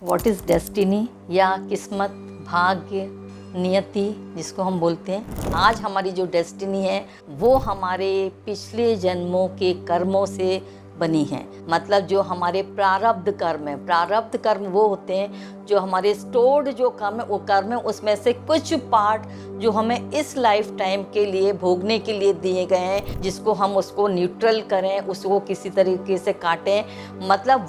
What is destiny या किस्मत, भाग्य, नियति जिसको हम बोलते हैं। आज हमारी जो डेस्टिनी है वो हमारे पिछले जन्मों के कर्मों से बनी है। मतलब जो हमारे प्रारब्ध कर्म है, प्रारब्ध कर्म वो होते हैं जो हमारे स्टोर्ड जो कर्म है, वो कर्म है उसमें से कुछ पार्ट जो हमें इस लाइफ टाइम के लिए भोगने के लिए दिए गए हैं, जिसको हम उसको न्यूट्रल करें, उसको किसी तरीके से काटें। मतलब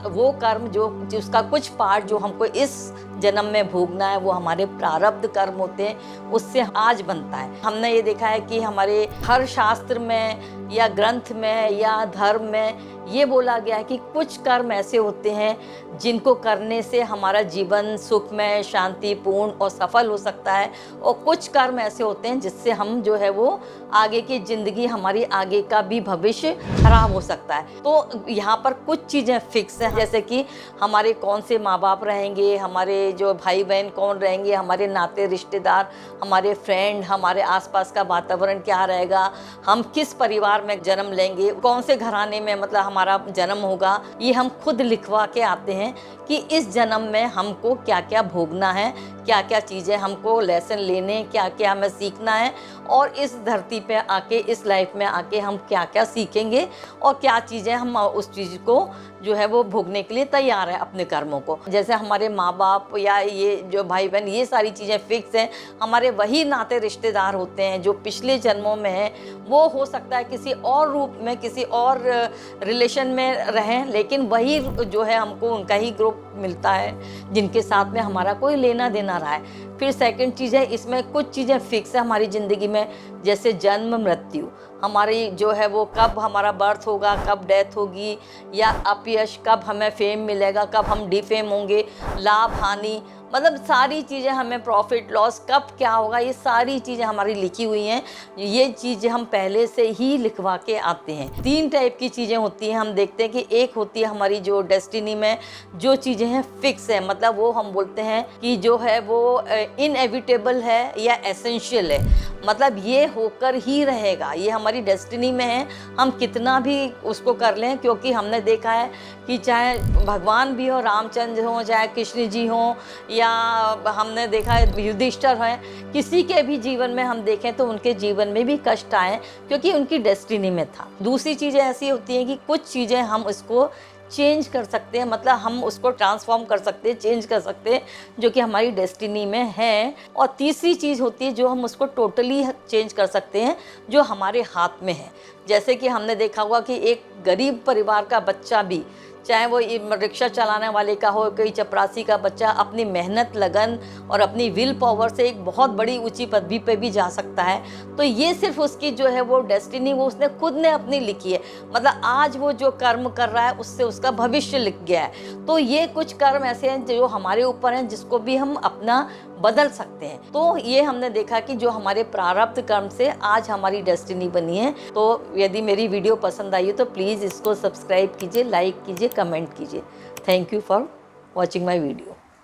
वो कर्म जो जिसका कुछ पार्ट जो हमको इस जन्म में भोगना है वो हमारे प्रारब्ध कर्म होते हैं, उससे आज बनता है। हमने ये देखा है कि हमारे हर शास्त्र में या ग्रंथ में या धर्म में ये बोला गया है कि कुछ कर्म ऐसे होते हैं जिनको करने से हमारा जीवन सुखमय, शांतिपूर्ण और सफल हो सकता है, और कुछ कर्म ऐसे होते हैं जिससे हम जो है वो आगे की ज़िंदगी, हमारी आगे का भी भविष्य खराब हो सकता है। तो यहाँ पर कुछ चीज़ें फिक्स हैं, जैसे कि हमारे कौन से माँ बाप रहेंगे, हमारे जो भाई बहन कौन रहेंगे, हमारे नाते रिश्तेदार, हमारे फ्रेंड, हमारे आसपास का वातावरण क्या रहेगा, हम किस परिवार में जन्म लेंगे, कौन से घराने में मतलब हमारा जन्म होगा, ये हम खुद लिखवा के आते हैं कि इस जन्म में हमको क्या क्या भोगना है, क्या क्या चीज़ें हमको लेसन लेने, क्या क्या हमें सीखना है, और इस धरती पे आके, इस लाइफ में आके हम क्या क्या सीखेंगे और क्या चीज़ें हम उस चीज़ को जो है वो भोगने के लिए तैयार है अपने कर्मों को। जैसे हमारे माँ बाप या ये जो भाई बहन, ये सारी चीज़ें फिक्स हैं। हमारे वही नाते रिश्तेदार होते हैं जो पिछले जन्मों में हैं, वो हो सकता है किसी और रूप में, किसी और रिलेशन में रहें, लेकिन वही जो है हमको उनका ही ग्रुप मिलता है जिनके साथ में हमारा कोई लेना देना रहा है। फिर सेकंड चीज़ है, इसमें कुछ चीज़ें फिक्स है हमारी ज़िंदगी में, जैसे जन्म मृत्यु, हमारी जो है वो कब हमारा बर्थ होगा, कब डेथ होगी, या अपयश, कब हमें फेम मिलेगा, कब हम डिफेम होंगे, लाभ हानि, मतलब सारी चीज़ें हमें, प्रॉफिट लॉस कब क्या होगा, ये सारी चीज़ें हमारी लिखी हुई हैं। ये चीज़ें हम पहले से ही लिखवा के आते हैं। 3 टाइप की चीज़ें होती हैं। हम देखते हैं कि एक होती है हमारी जो डेस्टिनी में जो चीज़ें हैं फिक्स है, मतलब वो हम बोलते हैं कि जो है वो इनएविटेबल है या एसेंशियल है, मतलब ये होकर ही रहेगा, ये हमारी डेस्टिनी में है। हम कितना भी उसको कर लें, क्योंकि हमने देखा है कि चाहे भगवान भी हो, रामचंद्र हों, चाहे कृष्ण जी हों, या हमने देखा है युधिष्ठिर हैं, किसी के भी जीवन में हम देखें तो उनके जीवन में भी कष्ट आए क्योंकि उनकी डेस्टिनी में था। दूसरी चीज़ें ऐसी होती हैं कि कुछ चीज़ें हम उसको चेंज कर सकते हैं, मतलब हम उसको ट्रांसफॉर्म कर सकते हैं, चेंज कर सकते हैं, जो कि हमारी डेस्टिनी में है। और तीसरी चीज़ होती है जो हम उसको टोटली चेंज कर सकते हैं, जो हमारे हाथ में है। जैसे कि हमने देखा होगा कि एक गरीब परिवार का बच्चा भी, चाहे वो रिक्शा चलाने वाले का हो, कोई चपरासी का बच्चा, अपनी मेहनत, लगन और अपनी विल पावर से एक बहुत बड़ी ऊंची पदवी पे भी जा सकता है। तो ये सिर्फ उसकी जो है वो डेस्टिनी, वो उसने खुद ने अपनी लिखी है। मतलब आज वो जो कर्म कर रहा है उससे उसका भविष्य लिख गया है। तो ये कुछ कर्म ऐसे हैं जो हमारे ऊपर हैं, जिसको भी हम अपना बदल सकते हैं। तो ये हमने देखा कि जो हमारे प्रारब्ध कर्म से आज हमारी डेस्टिनी बनी है। तो यदि मेरी वीडियो पसंद आई हो तो प्लीज़ इसको सब्सक्राइब कीजिए, लाइक कीजिए, कमेंट कीजिए। Thank you for watching my video.